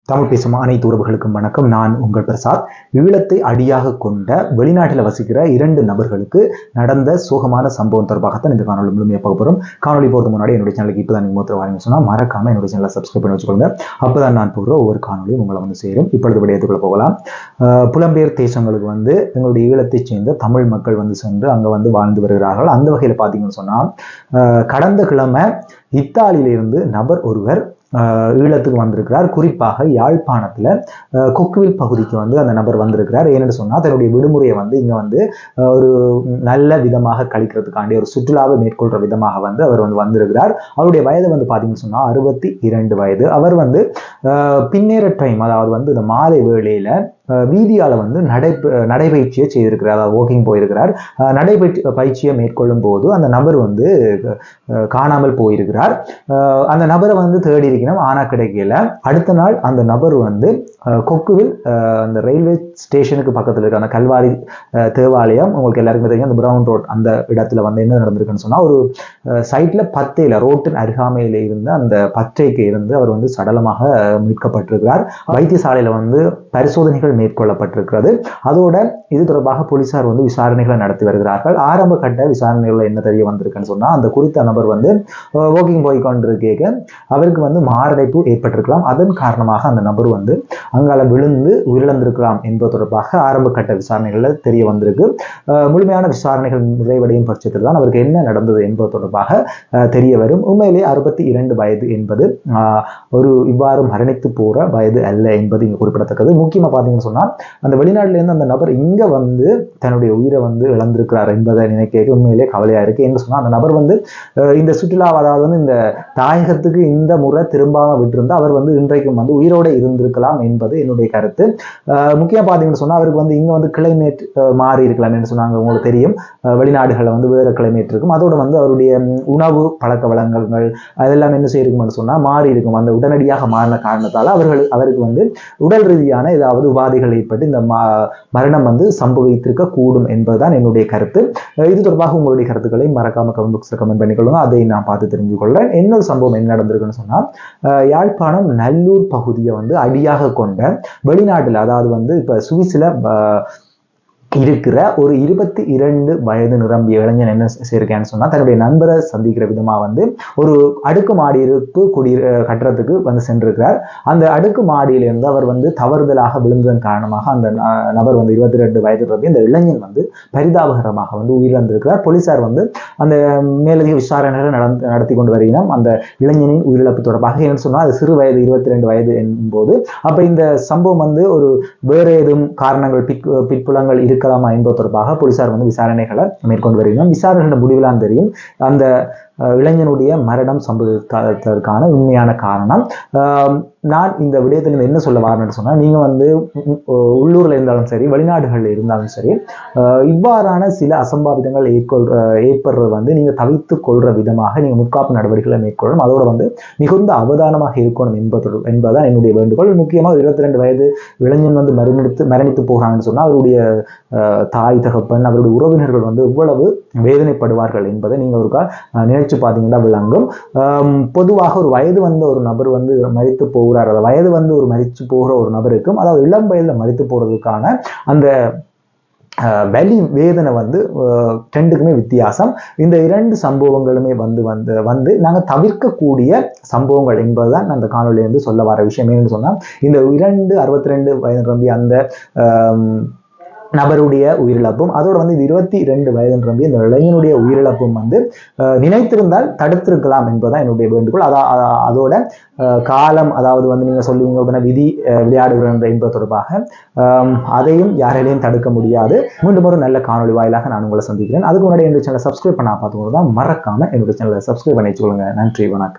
தமிழ் பேசும் அனைத்து உறவுகளுக்கும் வணக்கம். நான் உங்கள் பிரசாத். ஈழத்தை அடியாக கொண்ட வெளிநாட்டில் வசிக்கிற 2 நபர்களுக்கு நடந்த சோகமான சம்பவம் தொடர்பாகத்தான் இந்த காணொலி முழுமையாக பார்க்க போகிறோம். காணொலி போகிறது முன்னாடி என்னுடைய சேனலுக்கு இப்போ தான் நீங்கள் மூத்த வாங்க சொன்னால் மறக்காமல் என்னுடைய சேனலை சப்ஸ்கிரைப் பண்ணி வச்சுக்கோங்க. அப்போ தான் நான் போகிற ஒவ்வொரு காணொலியும் உங்களை வந்து சேரும். இப்பொழுது விடயத்துக்குள்ள போகலாம். புலம்பெயர் தேசங்களுக்கு வந்து எங்களுடைய ஈழத்தைச் சேர்ந்த தமிழ் மக்கள் வந்து சென்று அங்கே வந்து வாழ்ந்து வருகிறார்கள். அந்த வகையில் பார்த்தீங்கன்னு சொன்னால் கடந்த கிழமை இத்தாலியிலிருந்து நபர் ஒருவர் ஈழத்துக்கு வந்திருக்கிறார். குறிப்பாக யாழ்ப்பாணத்தில் கொக்குவில் பகுதிக்கு வந்து அந்த நபர் வந்திருக்கிறார். ஏன்னு சொன்னால் தன்னுடைய விடுமுறையை வந்து இங்கே வந்து ஒரு நல்ல விதமாக கழிக்கிறதுக்காண்டி ஒரு சுற்றுலாவை மேற்கொள்கிற விதமாக வந்து அவர் வந்து வந்திருக்கிறார். அவருடைய வயது வந்து பார்த்தீங்கன்னு சொன்னால் 62 வயது. அவர் வந்து பின்னேற டைம், அதாவது வந்து இந்த மாலை வேளையில் வீதியால் வந்து நடைபயிற்சியை செய்திருக்கிறார். அதாவது வாக்கிங் போயிருக்கிறார். நடைபயிற்சியை மேற்கொள்ளும் போது அந்த நபர் வந்து காணாமல் போயிருக்கிறார். அந்த நபரை வந்து தேடி இருக்கணும், ஆனால் கிடைக்கல. அடுத்த நாள் அந்த நபர் வந்து கொக்குவில் அந்த ரயில்வே ஸ்டேஷனுக்கு பக்கத்தில் இருக்க அந்த கல்வாரி தேவாலயம், உங்களுக்கு எல்லாருக்குமே தெரியும், அந்த பிரவுன் ரோட் அந்த இடத்துல வந்து என்ன நடந்திருக்குன்னு சொன்னால் ஒரு சைட்டில் பத்தையில் ரோட்டின் அருகாமையில் இருந்து அந்த பற்றைக்கு இருந்து அவர் வந்து சடலமாக மீட்கப்பட்டிருக்கிறார். வைத்தியசாலையில் வந்து பரிசோதனைகள் மேற்கொள்ளப்பட்டிருக்கிறது. அதோட இது தொடர்பாக போலீசார் வந்து விசாரணைகளை நடத்தி வருகிறார்கள். ஆரம்ப கட்ட விசாரணைகள் என்ன தெரிய வந்திருக்குன்னு சொன்னால் அந்த குறித்த நபர் வந்து வாக்கிங் போய் கொண்டிருக்க அவருக்கு வந்து மாரடைப்பு ஏற்பட்டிருக்கலாம். அதன் காரணமாக அந்த நபர் வந்து அங்கால விழுந்து உயிரிழந்திருக்கலாம் என்பது தொடர்பாக ஆரம்ப கட்ட விசாரணைகளில் தெரிய வந்திருக்கு. முழுமையான விசாரணைகள் நிறைவடையும் பட்சத்தில் தான் அவருக்கு என்ன நடந்தது என்பது தொடர்பாக தெரிய வரும். உண்மையிலே 62 வயது என்பது ஒரு இவ்வாறு மரணித்து போற வயது அல்ல என்பது இங்கே குறிப்பிடத்தக்கது. முக்கியமாக பார்த்தீங்கன்னு சொன்னால் அந்த வெளிநாட்டிலேருந்து அந்த நபர் இங்கே வந்து தன்னுடைய உயிரை வந்து இழந்திருக்கிறார் என்பதை நினைக்க உண்மையிலே கவலையாக இருக்கு. என்று சொன்னால் அந்த நபர் வந்து இந்த சுற்றுலா, அதாவது வந்து இந்த தாயகத்துக்கு இந்த முறை திரும்பாமல் விட்டிருந்தால் அவர் வந்து இன்றைக்கும் வந்து உயிரோடு இருந்திருக்கலாம் என்பது என்னுடைய கருத்து. முக்கியமாக பார்த்தீங்கன்னு சொன்னால் அவருக்கு வந்து இங்கே வந்து கிளைமேட் மாறி இருக்கலாம் என்று சொன்னாங்க. உங்களுக்கு தெரியும், வெளிநாடுகளில் வந்து வேறு கிளைமேட் இருக்கும். அதோட வந்து அவருடைய உணவு பழக்க வழக்கங்கள் அதெல்லாம் என்ன செய்யிருக்கும்னு சொன்னால் மாறி இருக்கும். அந்த உடனடியாக மாறின காரணத்தால் அவருக்கு வந்து உடல் ரீதியான ஏதாவது உபாதைகள் ஏற்பட்டு இந்த மரணம் வந்து சம்பவித்திருக்க கூடும் என்பதுதான் என்னுடைய கருத்து. இது தொடர்பாக உங்களுடைய கருத்துக்களை மறக்காம கமெண்ட் பாக்ஸில் கமெண்ட் பண்ணிக்கொள்ளுங்க. அதை நான் பார்த்து தெரிஞ்சு கொள்றேன். இன்னொரு சம்பவம் என்ன நடந்திருக்குன்னு சொன்னால் யாழ்ப்பாணம் நல்லூர் பகுதியை வந்து அடியாக கொண்ட வெளிநாட்டில், அதாவது வந்து இப்போ சுவிஸில் இருக்கிற ஒரு 22 வயது நிரம்பிய இளைஞன் என்ன செய்யிருக்கேன்னு சொன்னால் தன்னுடைய நண்பரை சந்திக்கிற விதமாக வந்து ஒரு அடுக்கு மாடியிருப்பு கட்டுறதுக்கு வந்து சென்றிருக்கிறார். அந்த அடுக்கு மாடியிலிருந்து அவர் வந்து தவறுதலாக விழுந்ததன் காரணமாக அந்த நபர் வந்து 22 வயது நிரம்பிய இந்த இளைஞன் வந்து பரிதாபகரமாக வந்து உயிரிழந்திருக்கிறார். போலீசார் வந்து அந்த மேலதிக விசாரணைகளை நடத்தி கொண்டு வருகிறோம் அந்த இளைஞனின் உயிரிழப்பு தொடர்பாக. என்ன சொன்னால் அது சிறு வயது 22 வயது என்போது அப்போ இந்த சம்பவம் வந்து ஒரு வேறு ஏதும் காரணங்கள் பிற்புலங்கள் இருக்கலாமா என்பது தொடர்பாக போலீசார் வந்து விசாரணைகளை மேற்கொண்டு வருகிறோம். விசாரணைகளோட முடிவிலான் தெரியும் அந்த இளைஞனுடைய மரணம் சம்பவத்திற்கான உண்மையான காரணம். நான் இந்த விடயத்தில் என்ன சொல்ல வரேன்னு சொன்னால், நீங்கள் வந்து உள்ளூரில் இருந்தாலும் சரி, வெளிநாடுகளில் இருந்தாலும் சரி, இவ்வாறான சில அசம்பாவிதங்கள் ஏற்படுறது வந்து நீங்கள் தவிர்த்து கொள்கிற விதமாக நீங்கள் முற்காப்பு நடவடிக்கைகளை மேற்கொள்ளணும். அதோடு வந்து மிகுந்த அவதானமாக இருக்கணும் என்பதுதான் என்னுடைய வேண்டுகோள். முக்கியமாக 22 வயது இளைஞன் வந்து மரணித்து போகிறான்னு சொன்னால் அவருடைய தாய் தகப்பன் அவருடைய உறவினர்கள் வந்து எவ்வளவு வேதனைப்படுவார்கள் என்பதை நீங்கள் ஒருக்கா நினைச்சு பார்த்தீங்கன்னா விளங்கும். பொதுவாக ஒரு வயது வந்த ஒரு நபர் வந்து மரித்து போகிறார், வயது வந்து ஒரு மரித்து போகிற ஒரு நபருக்கும், அதாவது இளம் வயதில் மரித்து போகிறதுக்கான அந்த வலி வேதனை வந்து ரெண்டுக்குமே வித்தியாசம். இந்த 2 சம்பவங்களுமே வந்து நாங்கள் தவிர்க்கக்கூடிய சம்பவங்கள் என்பதுதான் அந்த காணொலியிலிருந்து சொல்ல வர விஷயம். என்னன்னு சொன்னால் இந்த 62 வயது நிரம்பிய அந்த நபருடைய உயிரிழப்பும், அதோடு வந்து 22 வயது நிரம்பிய இந்த இளைஞனுடைய உயிரிழப்பும் வந்து நினைத்திருந்தால் தடுத்திருக்கலாம் என்பதுதான் என்னுடைய வேண்டுகோள். அதோட காலம், அதாவது வந்து நீங்கள் சொல்லுவீங்க உடனே விதி விளையாடுகிற என்பது தொடர்பாக அதையும் யாராலையும் தடுக்க முடியாது. மீண்டும் ஒரு நல்ல காணொலி வாயிலாக நான் உங்களை சந்திக்கிறேன். அதுக்கு முன்னாடி என்னுடைய சேனலை சப்ஸ்கிரைப் பண்ண பார்த்துக்கொண்டு தான் மறக்காம என்னுடைய சேனலை சப்ஸ்கிரைப் பண்ணி வச்சுக்கொள்ளுங்க. நன்றி, வணக்கம்.